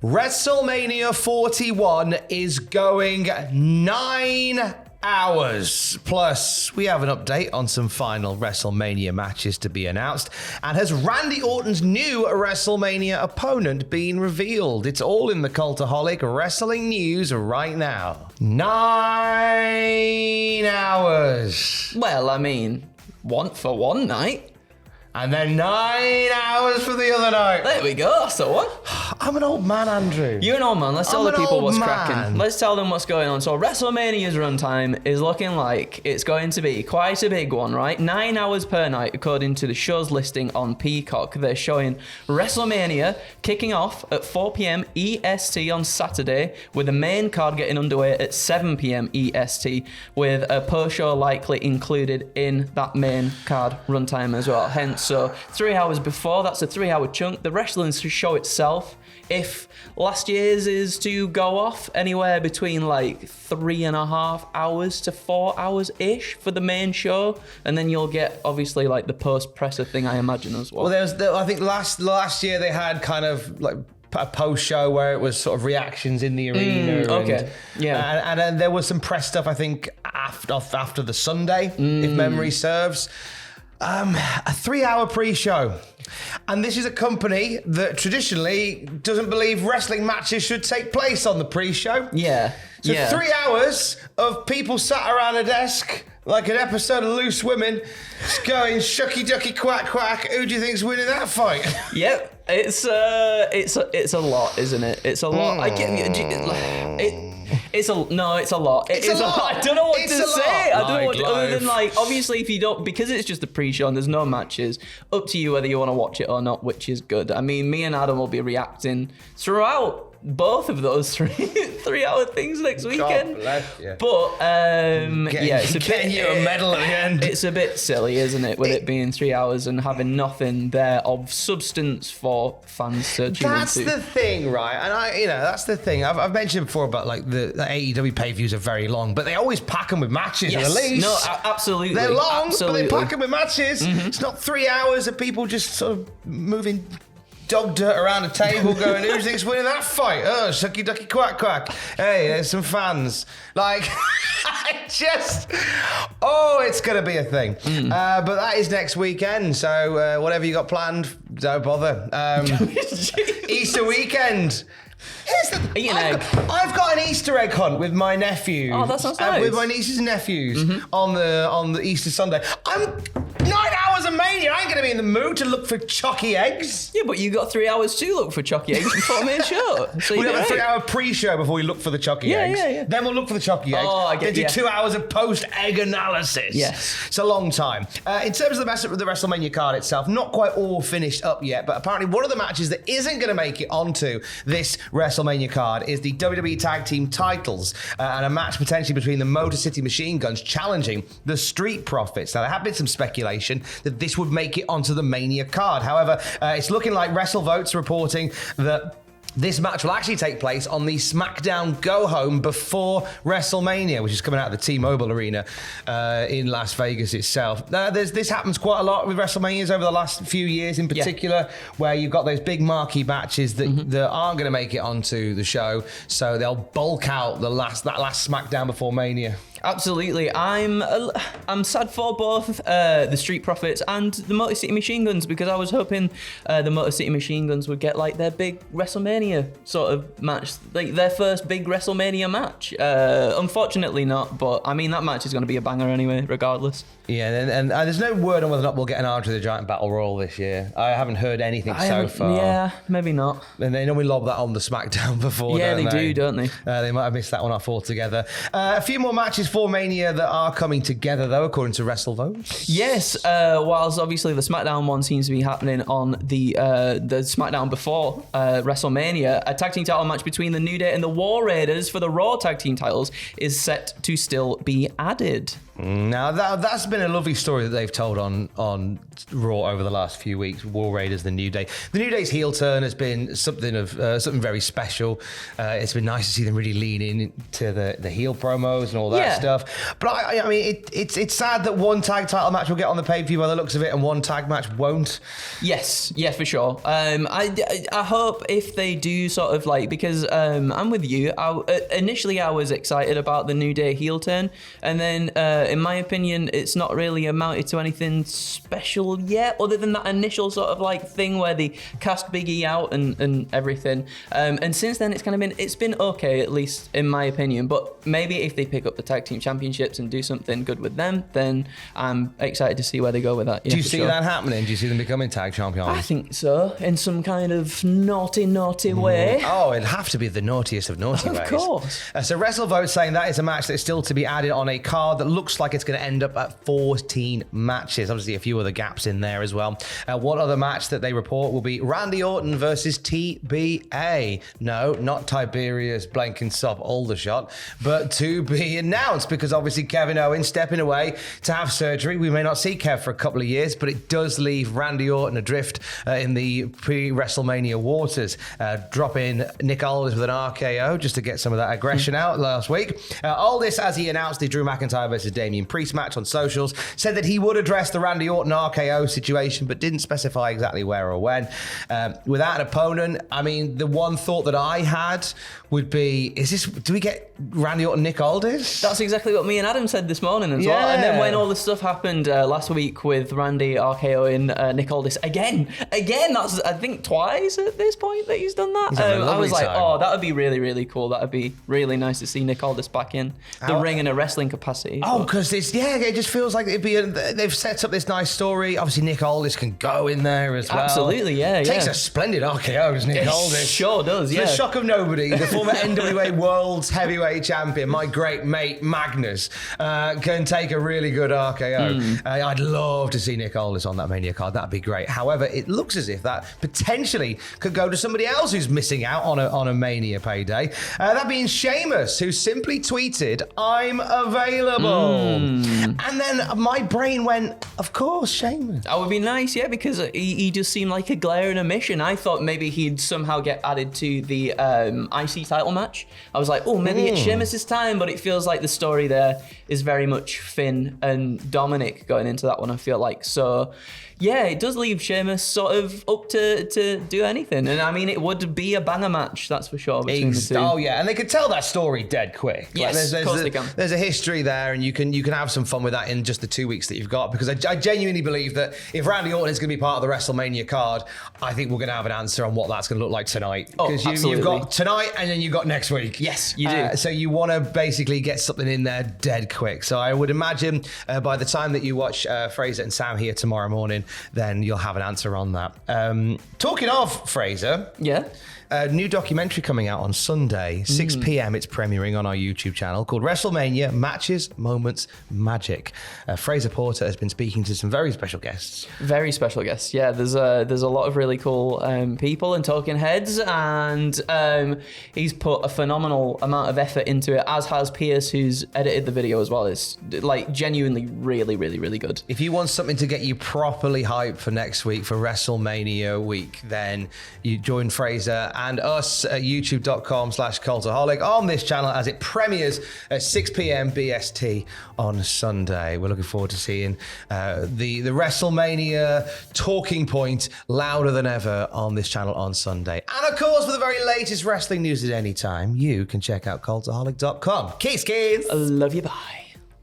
WrestleMania 41 is going 9 hours. Plus, we have an update on some final WrestleMania matches to be announced. And has Randy Orton's new WrestleMania opponent been revealed? It's all in the Cultaholic wrestling news right now. 9 hours. Well, I mean, for one night. And then 9 hours for the other night. There we go, that's the one. I'm an old man, Andrew. You're an old man. Let's tell the people what's cracking. Let's tell them what's going on. So WrestleMania's runtime is looking like it's going to be quite a big one, right? 9 hours per night, according to the show's listing on Peacock. They're showing WrestleMania kicking off at 4 p.m. EST on Saturday, with the main card getting underway at 7 p.m. EST, with a post-show likely included in that main card runtime as well. Hence, so 3 hours before, that's a 3 hour chunk. The wrestling show itself, if last year's is to go off, anywhere between like 3.5 hours to 4 hours ish for the main show, and then you'll get obviously like the post-presser thing, I imagine, as well. Well, I think last year they had kind of like a post-show where it was sort of reactions in the arena. Okay, yeah. And then there was some press stuff, I think, after the Sunday, if memory serves. A 3 hour pre-show. And this is a company that traditionally doesn't believe wrestling matches should take place on the pre-show. Yeah. So 3 hours of people sat around a desk like an episode of Loose Women, just going shucky ducky quack quack. Who do you think's winning that fight? Yep. It's a lot, isn't it? It's a lot. It's a lot. It's a lot. I don't know what to say. I don't know what other than like, obviously if you don't, because it's just a pre-show and there's no matches, up to you whether you want to watch it or not, which is good. I mean, me and Adam will be reacting throughout both of those 3 hour things next weekend. God bless you. But it's getting you a medal at the end. It's a bit silly, isn't it, with it being 3 hours and having nothing there of substance for fans to tune into. That's the thing, right? And that's the thing. I've mentioned before about like the AEW pay-per-views are very long, but they always pack them with matches at least. No, absolutely. They're long, absolutely. but they pack them with matches. Mm-hmm. It's not 3 hours of people just sort of moving dog dirt around a table going, who thinks winning that fight? Oh, shucky ducky quack quack. Hey, there's some fans. Like, it's going to be a thing. But that is next weekend, so whatever you got planned, don't bother. Easter weekend. I've got an Easter egg hunt with my nephews. Oh, that sounds nice. With my nieces and nephews on the Easter Sunday. I'm 9 hours of Mania. I ain't going to be in the mood to look for chalky eggs. Yeah, but you got 3 hours to look for chalky eggs before the main show. So we'll have a 3 hour pre-show before we look for the chalky eggs. Yeah. Then we'll look for the chalky eggs. Oh, I get it. Then do 2 hours of post-egg analysis. Yes. It's a long time. In terms of the WrestleMania card itself, not quite all finished up yet, but apparently one of the matches that isn't going to make it onto this WrestleMania card is the WWE Tag Team titles, and a match potentially between the Motor City Machine Guns challenging the Street Profits. Now, there have been some speculation that this would make it onto the Mania card. However, it's looking like WrestleVotes reporting that this match will actually take place on the SmackDown go-home before WrestleMania, which is coming out of the T-Mobile Arena in Las Vegas itself. This happens quite a lot with WrestleManias over the last few years in particular, where you've got those big marquee matches that aren't going to make it onto the show, so they'll bulk out that last SmackDown before Mania. Absolutely. I'm sad for both the Street Profits and the Motor City Machine Guns, because I was hoping the Motor City Machine Guns would get like their big WrestleMania sort of match, like their first big WrestleMania match. Unfortunately not, but I mean that match is going to be a banger anyway, regardless. Yeah, and there's no word on whether or not we'll get an Andre the Giant Battle Royal this year. I haven't heard anything so far. Yeah, maybe not. And they normally lob that on the SmackDown before, yeah, they do, don't they? They might have missed that one off altogether. A few more matches for Mania that are coming together, though, according to WrestleVotes. Yes, whilst obviously the SmackDown one seems to be happening on the SmackDown before WrestleMania, a tag team title match between the New Day and the War Raiders for the Raw tag team titles is set to still be added. Now that's been a lovely story that they've told on Raw over the last few weeks. War Raiders, the New Day. The New Day's heel turn has been something very special. It's been nice to see them really lean into the heel promos and all that stuff. But I mean, it's sad that one tag title match will get on the pay-per-view by the looks of it, and one tag match won't. Yes, for sure. I hope if they do sort of like, because I'm with you. Initially, I was excited about the New Day heel turn, and then in my opinion, it's not really amounted to anything special yet, other than that initial sort of like thing where they cast Big E out and everything. And since then, it's been okay, at least in my opinion. But maybe if they pick up the tag team championships and do something good with them, then I'm excited to see where they go with that. Do you see that happening? Do you see them becoming tag champions? I think so, in some kind of naughty way. Oh, it'd have to be the naughtiest of naughty ways. Of course. So WrestleVote saying that is a match that's still to be added on a card that looks like it's going to end up at 14 matches. Obviously, a few other gaps in there as well. One other match that they report will be Randy Orton versus TBA. No, not Tiberius Blenkinsop Aldershot, but to be announced, because obviously Kevin Owens stepping away to have surgery. We may not see Kev for a couple of years, but it does leave Randy Orton adrift in the pre-WrestleMania waters. Dropping Nick Aldis with an RKO just to get some of that aggression out last week. Aldis, as he announced the Drew McIntyre versus Damian Priest match on socials, said that he would address the Randy Orton RKO situation, but didn't specify exactly where or when. Without an opponent, I mean, the one thought that I had would be, do we get Randy Orton, Nick Aldis? That's exactly what me and Adam said this morning as well. And then when all this stuff happened last week with Randy RKO and Nick Aldis again, that's I think twice at this point that he's done that. I was like, oh, that would be really, really cool. That would be really nice to see Nick Aldis back in the ring in a wrestling capacity. Oh, because it just feels like it'd be they've set up this nice story. Obviously, Nick Aldis can go in there as well. Absolutely, yeah. Takes a splendid RKO, does Nick Aldis? Sure does, yeah. To the shock of nobody, the former NWA World's Heavyweight Champion, my great mate Magnus, can take a really good RKO. I'd love to see Nick Aldis on that Mania card. That'd be great. However, it looks as if that potentially could go to somebody else who's missing out on a Mania payday. That being Sheamus, who simply tweeted, "I'm available." And then my brain went, of course, Sheamus. That would be nice, yeah, because he just seemed like a glaring omission. I thought maybe he'd somehow get added to the IC title match. I was like, oh, maybe it's Sheamus' time, but it feels like the story there is very much Finn and Dominic going into that one, I feel like. So, yeah, it does leave Sheamus sort of up to do anything. And I mean, it would be a banger match, that's for sure, between the two. Oh, yeah, and they could tell that story dead quick. Yes, of course they can. There's a history there, and you can have some fun with that in just the 2 weeks that you've got, because I genuinely believe that if Randy Orton is going to be part of the WrestleMania card, I think we're going to have an answer on what that's going to look like tonight. Because you've got tonight, and then you've got next week. Yes, you do. So you want to basically get something in there dead quick. So I would imagine by the time that you watch Fraser and Sam here tomorrow morning, then you'll have an answer on that. Talking of Fraser, a new documentary coming out on Sunday, 6 p.m. It's premiering on our YouTube channel, called WrestleMania Matches, Moments, Magic. Fraser Porter has been speaking to some very special guests. Very special guests, yeah. There's a lot of really cool people and talking heads, and he's put a phenomenal amount of effort into it, as has Pierce, who's edited the video as well. It's like genuinely really, really, really good. If you want something to get you properly hyped for next week, for WrestleMania week, then you join Fraser and us at youtube.com/Cultaholic on this channel as it premieres at 6 p.m. BST on Sunday. We're looking forward to seeing the WrestleMania talking point louder than ever on this channel on Sunday. And of course, for the very latest wrestling news at any time, you can check out Cultaholic.com. Kiss, kids! I love you, bye.